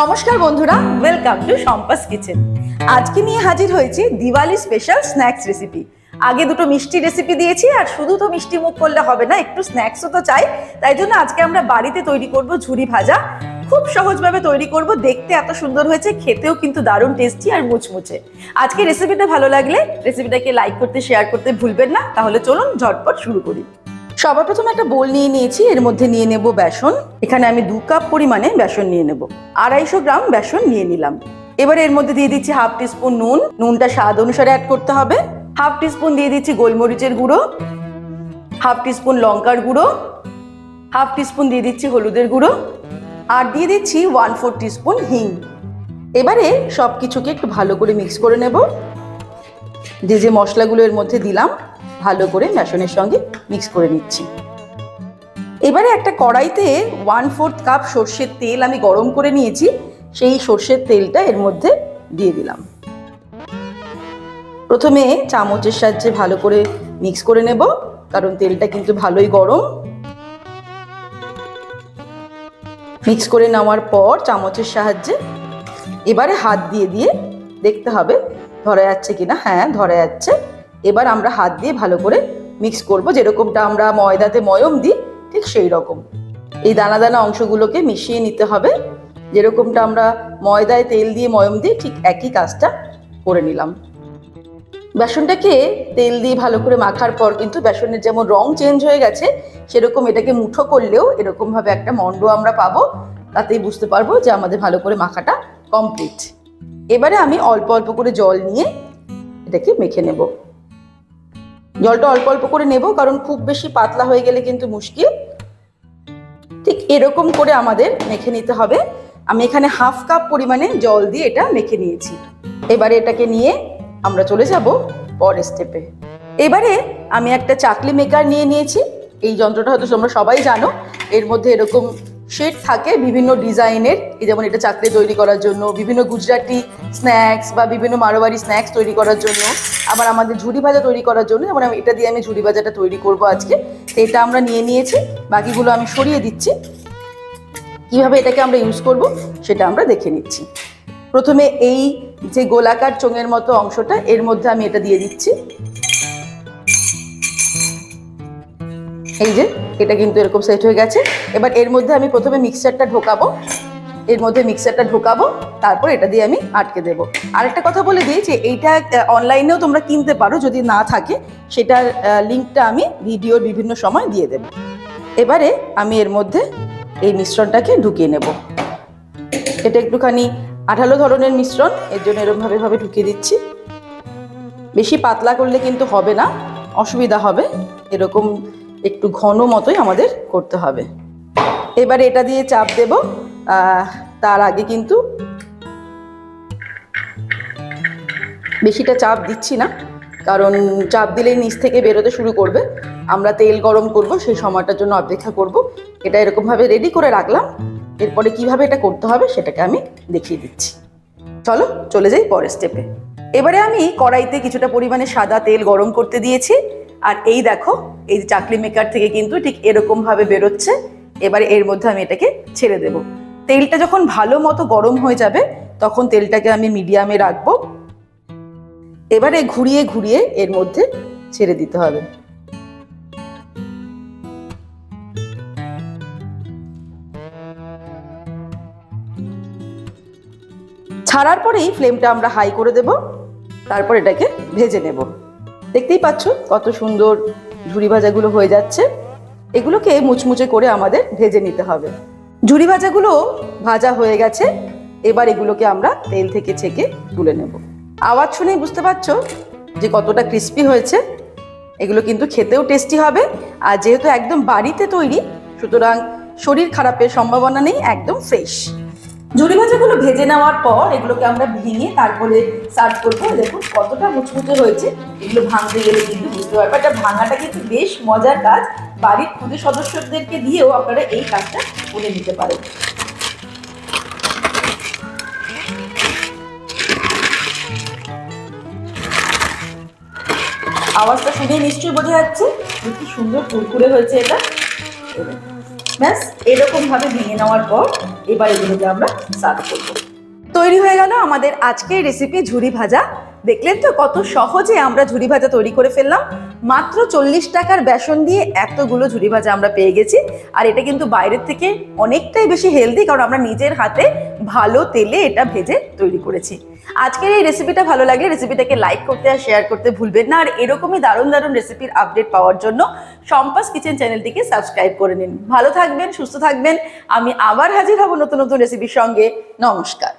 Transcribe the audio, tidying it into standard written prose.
নমস্কার বন্ধুরা, welcome to সম্পাস kitchen. আজকে নিয়ে হাজির হয়েছি দিওয়ালি স্পেশাল স্ন্যাক্স রেসিপি। আগে দুটো মিষ্টি রেসিপি দিয়েছি, আর শুধু তো মিষ্টি মুখ করলে হবে না, একটু স্ন্যাক্সও তো চাই। তাই জন্য আজকে আমরা বাড়িতে তৈরি করব ঝুরি ভাজা। খুব সহজভাবে তৈরি করব, দেখতে এত সুন্দর হয়েছে, খেতেও কিন্তু দারুণ টেস্টি আর মুচমুচে। আজকে রেসিপিটা ভালো লাগলে রেসিপিটাকে লাইক করতে, শেয়ার করতে ভুলবেন না। তাহলে চলুন ঝটপট শুরু করি। সবার প্রথমে একটা বোল নিয়ে নিয়েছি, এর মধ্যে নিয়ে নেব বেসন। এখানে আমি 2 কাপ পরিমাণে বেসন নিয়ে নেব। 250 গ্রাম বেসন নিয়ে নিলাম। এবারে এর মধ্যে দিয়ে দিচ্ছি 1/2 টিস্পুন নুন। নুনটা স্বাদ অনুসারে অ্যাড করতে হবে। 1/2 টিস্পুন দিয়ে দিচ্ছি গোলমরিচের গুঁড়ো, 1/2 টিস্পুন লঙ্কার গুঁড়ো, 1/2 টিস্পুন দিয়ে দিচ্ছি হলুদের গুঁড়ো, আর দিয়ে দিচ্ছি 1/4 টিস্পুন হিং। এবারে সব কিছুকে একটু ভালো করে মিক্স করে নেব। যে মশলাগুলো এর মধ্যে দিলাম ভালো করে বেসনের সঙ্গে মিক্স করে নিচ্ছি। এবারে একটা কড়াইতে 1/4 কাপ সর্ষের তেল আমি গরম করে নিয়েছি, সেই সর্ষের তেলটা এর মধ্যে দিয়ে দিলাম। প্রথমে চামচের সাহায্যে ভালো করে মিক্স করে নেব, কারণ তেলটা কিন্তু ভালোই গরম। মিক্স করে নেওয়ার পর চামচের সাহায্যে এবারে হাত দিয়ে দিয়ে দেখতে হবে ধরা যাচ্ছে কিনা। হ্যাঁ, ধরা যাচ্ছে। এবার আমরা হাত দিয়ে ভালো করে মিক্স করব, যেরকমটা আমরা ময়দাতে ময়ম দিই ঠিক সেই রকম। এই দানা দানা অংশগুলোকে মিশিয়ে নিতে হবে, যেরকমটা আমরা ময়দায় তেল দিয়ে ময়ম দিই ঠিক একই কাজটা করে নিলাম। বেসনটাকে তেল দিয়ে ভালো করে মাখার পর কিন্তু বেসনের যেমন রং চেঞ্জ হয়ে গেছে, সেরকম এটাকে মুঠো করলেও এরকমভাবে একটা মণ্ড আমরা পাবো। তাতেই বুঝতে পারবো যে আমাদের ভালো করে মাখাটা কমপ্লিট। এবারে আমি অল্প অল্প করে জল নিয়ে এটাকে মেখে নেব। জলটা অল্প অল্প করে নেব, কারণ খুব বেশি পাতলা হয়ে গেলে কিন্তু মুশকিল। ঠিক এরকম করে আমাদের মেখে নিতে হবে। আমি এখানে 1/2 কাপ পরিমাণে জল দিয়ে এটা মেখে নিয়েছি। এবারে এটাকে নিয়ে আমরা চলে যাব পরের স্টেপে। এবারে আমি একটা চাকলি মেকার নিয়ে নিয়েছি। এই যন্ত্রটা হয়তো তোমরা সবাই জানো। এর মধ্যে এরকম শেড থাকে বিভিন্ন ডিজাইনের, এই যেমন এটা চাকলি তৈরি করার জন্য, বিভিন্ন গুজরাটি স্ন্যাক্স বা বিভিন্ন মারোয়ারি স্ন্যাক্স তৈরি করার জন্য, আবার আমাদের ঝুরি ভাজা তৈরি করার জন্য। যেমন এটা দিয়ে আমি ঝুরি ভাজাটা তৈরি করব আজকে। তো এটা আমরা নিয়ে নিয়েছি, বাকিগুলো আমি সরিয়ে দিচ্ছি। কিভাবে এটাকে আমরা ইউজ করব সেটা আমরা দেখে নিচ্ছি। প্রথমে এই যে গোলাকার চোঙের মতো অংশটা, এর মধ্যে আমি এটা দিয়ে দিচ্ছি। এই যে এটা কিন্তু এরকম সেট হয়ে গেছে। এবার এর মধ্যে আমি প্রথমে মিক্সারটা ঢোকাবো। তারপর এটা দিয়ে আমি আটকে দেব। আরেকটা কথা বলে দিই যে এইটা অনলাইনেও তোমরা কিনতে পারো, যদি না থাকে সেটার লিঙ্কটা আমি ভিডিওর বিভিন্ন সময় দিয়ে দেব। এবারে আমি এর মধ্যে এই মিশ্রণটাকে ঢুকিয়ে নেব। এটা একটুখানি আঠালো ধরনের মিশ্রণ, এর জন্য এরকমভাবে ঢুকিয়ে দিচ্ছি। বেশি পাতলা করলে কিন্তু হবে না, অসুবিধা হবে। এরকম একটু ঘন মতোই আমাদের করতে হবে। এবারে এটা দিয়ে চাপ দেব। তার আগে কিন্তু বেশিটা চাপ দিচ্ছি না, কারণ চাপ দিলেই নিচ থেকে বেরোতে শুরু করবে। আমরা তেল গরম করব, সেই সময়টার জন্য অপেক্ষা করব। এটা এরকমভাবে রেডি করে রাখলাম। এরপরে কিভাবে এটা করতে হবে সেটাকে আমি দেখিয়ে দিচ্ছি। চলো চলে যাই পরের স্টেপে। এবারে আমি কড়াইতে কিছুটা পরিমাণে সাদা তেল গরম করতে দিয়েছি। আর এই দেখো, এই চাকলি মেকার থেকে কিন্তু ঠিক এরকমভাবে বেরোচ্ছে। এবারে এর মধ্যে আমি এটাকে ছেড়ে দেব। তেলটা যখন ভালো মতো গরম হয়ে যাবে, তখন তেলটাকে আমি মিডিয়ামে রাখবো। এবারে ঘুরিয়ে ঘুরিয়ে এর মধ্যে ছেড়ে দিতে হবে। ছাড়ার পরেই ফ্লেমটা আমরা হাই করে দেব। তারপর এটাকে ভেজে নেব। দেখতেই পাচ্ছ কত সুন্দর ঝুরি ভাজাগুলো হয়ে যাচ্ছে। এগুলোকে মুচমুচে করে আমাদের ভেজে নিতে হবে। ঝুরি ভাজাগুলো ভাজা হয়ে গেছে। এবার এগুলোকে আমরা তেল থেকে ছেঁকে তুলে নেব। আওয়াজ শুনেই বুঝতে পারছো যে কতটা ক্রিস্পি হয়েছে। এগুলো কিন্তু খেতেও টেস্টি হবে। আর যেহেতু একদম বাড়িতে তৈরি, সুতরাং শরীর খারাপের সম্ভাবনা নেই, একদম ফ্রেশ। ঝুরি ভাজাগুলো ভেজে নেওয়ার পর এগুলোকে আমরা ভেঙে তারপরে সার্ভ করবো। দেখুন কতটা মুচমুচে হয়েছে। এগুলো ভাঙতে গেলে কিন্তু বুঝতে পারবে। এটা ভাঙাটা কিন্তু বেশ মজার কাজ। বাড়ির ক্ষুদে সদস্যদেরকে দিয়েও আপনারা এই কাজটা করে নিতে পারেন। আওয়াজটা শুনে নিশ্চয়ই বোঝা যাচ্ছে কি সুন্দর কুরকুরে হয়েছে এটা। দেবেন। ব্যাস এরকমভাবে ভেঙে নেওয়ার পর এবার এগুলোকে আমরা সার্ভ করবো। তৈরি হয়ে গেল আমাদের আজকের রেসিপি ঝুরি ভাজা। দেখলেন তো কত সহজে আমরা ঝুরি ভাজা তৈরি করে ফেললাম। মাত্র 40 টাকার বেসন দিয়ে এতগুলো ঝুরি ভাজা আমরা পেয়ে গেছি। আর এটা কিন্তু বাইরের থেকে অনেকটাই বেশি হেলদি, কারণ আমরা নিজের হাতে ভালো তেলে এটা ভেজে তৈরি করেছি। আজকের এই রেসিপিটা ভালো লাগলে রেসিপিটাকে লাইক করতে আর শেয়ার করতে ভুলবেন না। আর এরকমই দারুণ দারুণ রেসিপির আপডেট পাওয়ার জন্য সম্পাস কিচেন চ্যানেলটিকে সাবস্ক্রাইব করে নিন। ভালো থাকবেন, সুস্থ থাকবেন। আমি আবার হাজির হব নতুন নতুন রেসিপির সঙ্গে। নমস্কার।